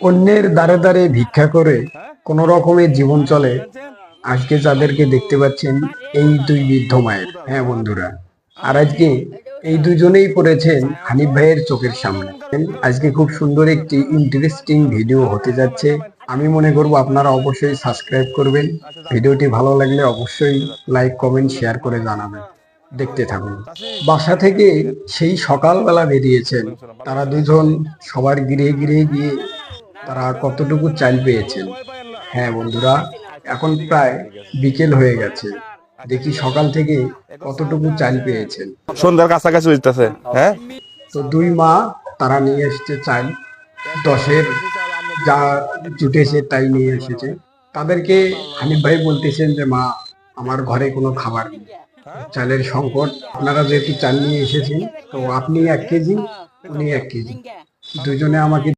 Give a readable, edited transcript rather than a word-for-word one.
অন্যের দ্বারে দ্বারে ভিক্ষা করে কোন রকমের জীবন চলে। আজকে যাদেরকে দেখতে পাচ্ছেন এই দুই বৃদ্ধ মায়ের, হ্যাঁ বন্ধুরা, আর আজকে এই দুজনেই পড়েছেন হানিফ ভাইয়ের চোখের সামনে। আজকে খুব সুন্দর একটি ইন্টারেস্টিং ভিডিও হতে যাচ্ছে। আমি মনে করব আপনারা অবশ্যই সাবস্ক্রাইব করবেন। ভিডিওটি ভালো লাগলে অবশ্যই লাইক কমেন্ট শেয়ার করে জানাবেন। দেখতে থাকুন। বাসা থেকে সেই সকালবেলা বেরিয়েছেন তারা দুজন, সবার গৃহে গৃহে গিয়ে তারা কতটুকু চাল পেয়েছেন। হ্যাঁ বন্ধুরা, এখন প্রায় বিকেল হয়ে গেছে, দেখি সকাল থেকে কতটুকু চাল পেয়েছেন। সন্ধ্যার কাছাকাছি হইতেছে। হ্যাঁ, তো দুই মা তারা নিয়ে এসেছে চাল, 10-এর যা জুটেছে তাই নিয়ে এসেছে। তাদেরকে হানিফ ভাই বলতেছেন যে মা, আমার ঘরে কোনো খাবার নেই, চালের সংকট, আপনারা যেহেতু চাল নিয়ে এসেছেন তো আপনি 1 কেজি, উনি 1 কেজি, দুজনে আমাকে